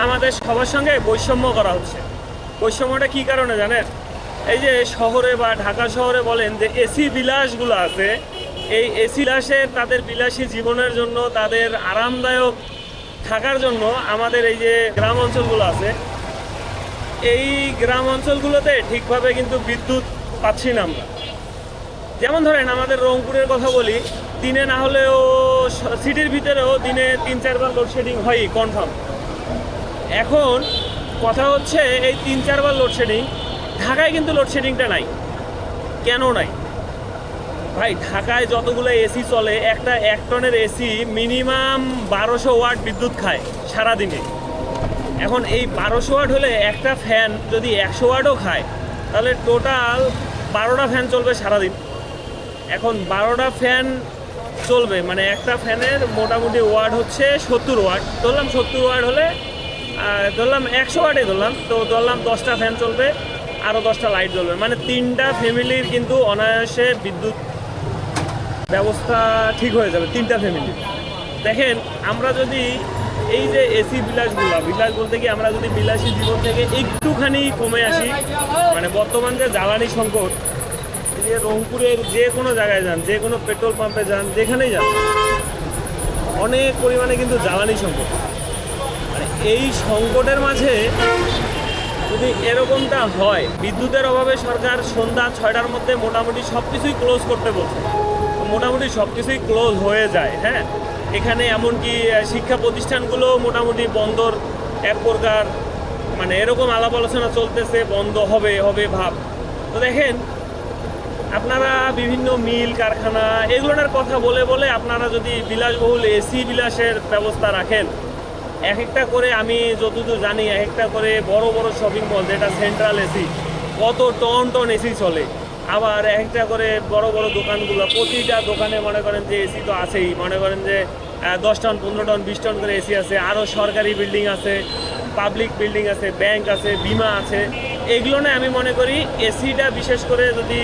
আমাদের সবার সঙ্গে বৈষম্য করা হচ্ছে। বৈষম্যটা কী কারণে জানেন? এই যে শহরে বা ঢাকা শহরে বলেন যে এসি বিলাসগুলো আছে, এই এসি বিলাসের তাদের বিলাসী জীবনের জন্য, তাদের আরামদায়ক থাকার জন্য আমাদের এই যে গ্রাম অঞ্চলগুলো আছে, এই গ্রাম অঞ্চলগুলোতে ঠিকভাবে কিন্তু বিদ্যুৎ পাচ্ছি না আমরা। যেমন ধরেন আমাদের রংপুরের কথা বলি, দিনে না হলেও সিটির ভিতরেও দিনে 3-4 বার লোডশেডিং হয়ই কনফার্ম। এখন কথা হচ্ছে এই 3-4 বার লোডশেডিং, ঢাকায় কিন্তু লোডশেডিংটা নাই। কেন নাই ভাই? ঢাকায় যতগুলো এসি চলে, একটা 1 টনের এসি মিনিমাম 1200 ওয়াট বিদ্যুৎ খায় সারাদিনে। এখন এই 1200 ওয়াট হলে একটা ফ্যান যদি 100 ওয়াটও খায়, তাহলে টোটাল 12টা ফ্যান চলবে সারাদিন। এখন 12টা ফ্যান চলবে মানে একটা ফ্যানের মোটামুটি ওয়াট হচ্ছে 70 ওয়াট। ধরলাম 70 ওয়াট হলে ধরলাম 100 ওয়াটে ধরলাম, তো ধরলাম 10টা ফ্যান চলবে, আরও 10টা লাইট জ্বলবে, মানে 3টা ফ্যামিলির কিন্তু অনায়াসে বিদ্যুৎ ব্যবস্থা ঠিক হয়ে যাবে, 3টা ফ্যামিলি। দেখেন আমরা যদি এই যে এসি বিলাস বলতে কি, আমরা যদি বিলাসী জীবন থেকে একটুখানি কমে আসি, মানে বর্তমান যে জ্বালানি সংকট, যে রংপুরের যে কোনো জায়গায় যান, যে কোনো পেট্রোল পাম্পে যান, যেখানেই যান, অনেক পরিমাণে কিন্তু জ্বালানি সংকট। মানে এই সংকটের মাঝে যদি এরকমটা হয়, বিদ্যুতের অভাবে সরকার সন্ধ্যা 6টার মধ্যে মোটামুটি সব কিছুই ক্লোজ করতে বলছে, মোটামুটি সব কিছুই ক্লোজ হয়ে যায়। হ্যাঁ, এখানে এমনকি শিক্ষা প্রতিষ্ঠানগুলো মোটামুটি বন্ধর এক প্রকার, মানে এরকম আলাপ আলোচনা চলতেছে বন্ধ হবে হবে ভাব। তো দেখেন আপনারা বিভিন্ন মিল কারখানা এগুলোর কথা বলে বলে আপনারা যদি বিলাসবহুল এসি বিলাসের ব্যবস্থা রাখেন, এক একটা করে, আমি যতদূর জানি এক একটা করে বড় বড় শপিং মল যেটা সেন্ট্রাল এসি, কত টন টন এসি চলে। আবার এক একটা করে বড় বড় দোকানগুলো, প্রতিটা দোকানে মনে করেন যে এসি তো আছেই, মনে করেন যে 10 টন 15 টন 20 টন করে এসি আছে। আরও সরকারি বিল্ডিং আছে, পাবলিক বিল্ডিং আছে, ব্যাংক আছে, বিমা আছে। এগুলো না আমি মনে করি এসিটা বিশেষ করে যদি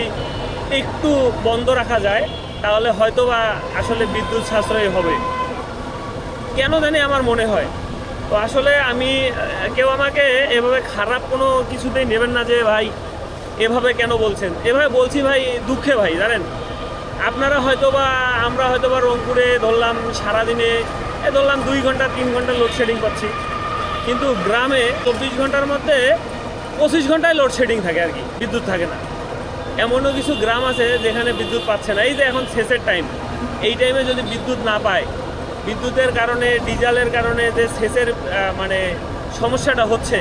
একটু বন্ধ রাখা যায়, তাহলে হয়তো বা আসলে বিদ্যুৎ সাশ্রয় হবে, কেন জানি আমার মনে হয়। তো আসলে আমি, কেউ আমাকে এভাবে খারাপ কোনো কিছুতেই নেবেন না যে ভাই এভাবে কেন বলছেন। এভাবে বলছি ভাই দুঃখে ভাই, জানেন আপনারা হয়তোবা, আমরা হয়তোবা রংপুরে ধরলাম সারাদিনে ধরলাম 2 ঘন্টা 3 ঘন্টা লোডশেডিং পাচ্ছি, কিন্তু গ্রামে 24 ঘন্টার মধ্যে 25 ঘন্টায় লোডশেডিং থাকে আর কি, বিদ্যুৎ থাকে না। এমনও কিছু গ্রাম আছে যেখানে বিদ্যুৎ পাচ্ছে না। এই যে এখন সেচের টাইম, এই টাইমে যদি বিদ্যুৎ না পায়, বিদ্যুতের কারণে, ডিজেলের কারণে যে সেচের মানে সমস্যাটা হচ্ছে,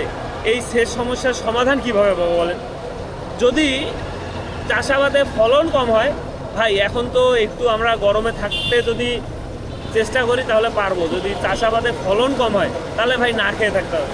এই সেচ সমস্যার সমাধান কীভাবে পাবো বলেন? যদি চাষাবাদে ফলন কম হয়, ভাই এখন তো একটু আমরা গরমে থাকতে যদি চেষ্টা করি তাহলে পারবো। যদি চাষাবাদে ফলন কম হয়, তাহলে ভাই না খেয়ে থাকতে হবে।